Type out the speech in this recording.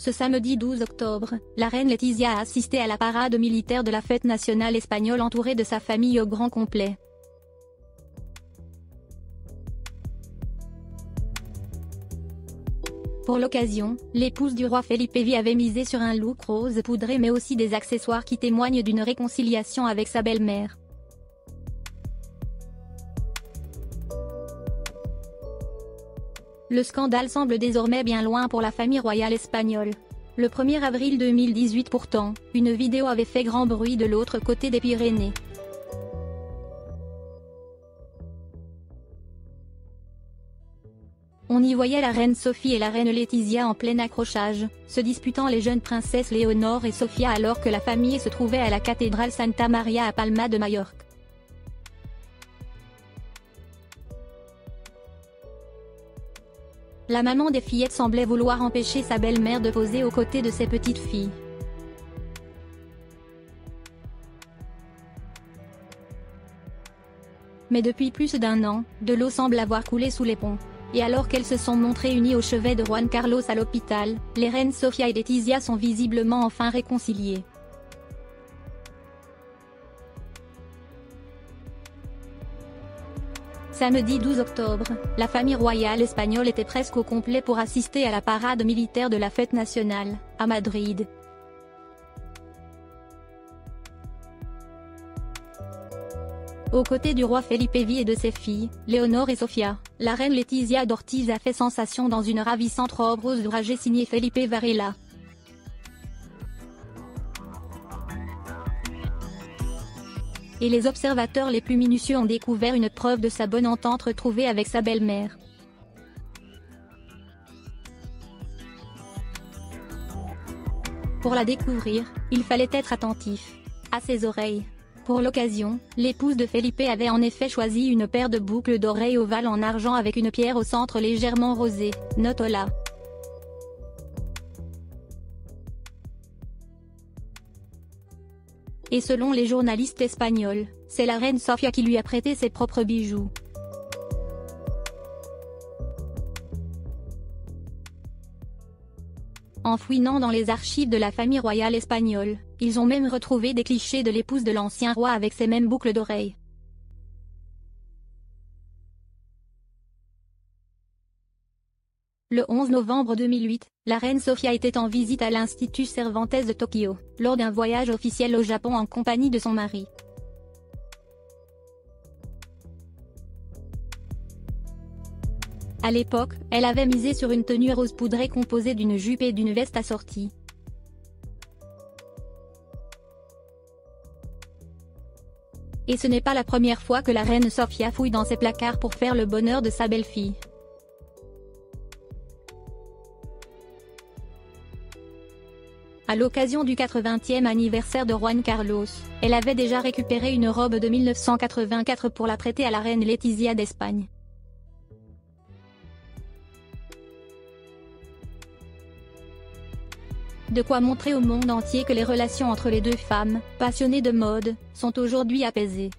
Ce samedi 12 octobre, la reine Letizia a assisté à la parade militaire de la fête nationale espagnole entourée de sa famille au grand complet. Pour l'occasion, l'épouse du roi Felipe V avait misé sur un look rose poudré mais aussi des accessoires qui témoignent d'une réconciliation avec sa belle-mère. Le scandale semble désormais bien loin pour la famille royale espagnole. Le 1er avril 2018 pourtant, une vidéo avait fait grand bruit de l'autre côté des Pyrénées. On y voyait la reine Sophie et la reine Letizia en plein accrochage, se disputant les jeunes princesses Léonore et Sofia alors que la famille se trouvait à la cathédrale Santa Maria à Palma de Majorque. La maman des fillettes semblait vouloir empêcher sa belle-mère de poser aux côtés de ses petites filles. Mais depuis plus d'1 an, de l'eau semble avoir coulé sous les ponts. Et alors qu'elles se sont montrées unies au chevet de Juan Carlos à l'hôpital, les reines Sofia et Letizia sont visiblement enfin réconciliées. Samedi 12 octobre, la famille royale espagnole était presque au complet pour assister à la parade militaire de la fête nationale, à Madrid. Aux côtés du roi Felipe V et de ses filles, Léonore et Sofia, la reine Letizia d'Ortiz a fait sensation dans une ravissante robe rose dragée signée Felipe Varela. Et les observateurs les plus minutieux ont découvert une preuve de sa bonne entente retrouvée avec sa belle-mère. Pour la découvrir, il fallait être attentif à ses oreilles. Pour l'occasion, l'épouse de Felipe avait en effet choisi une paire de boucles d'oreilles ovales en argent avec une pierre au centre légèrement rosée, note là. Et selon les journalistes espagnols, c'est la reine Sofia qui lui a prêté ses propres bijoux. En fouinant dans les archives de la famille royale espagnole, ils ont même retrouvé des clichés de l'épouse de l'ancien roi avec ces mêmes boucles d'oreilles. Le 11 novembre 2008, la reine Sofia était en visite à l'Institut Cervantes de Tokyo, lors d'un voyage officiel au Japon en compagnie de son mari. À l'époque, elle avait misé sur une tenue rose poudrée composée d'une jupe et d'une veste assortie. Et ce n'est pas la première fois que la reine Sofia fouille dans ses placards pour faire le bonheur de sa belle-fille. À l'occasion du 80e anniversaire de Juan Carlos, elle avait déjà récupéré une robe de 1984 pour la prêter à la reine Letizia d'Espagne. De quoi montrer au monde entier que les relations entre les deux femmes, passionnées de mode, sont aujourd'hui apaisées.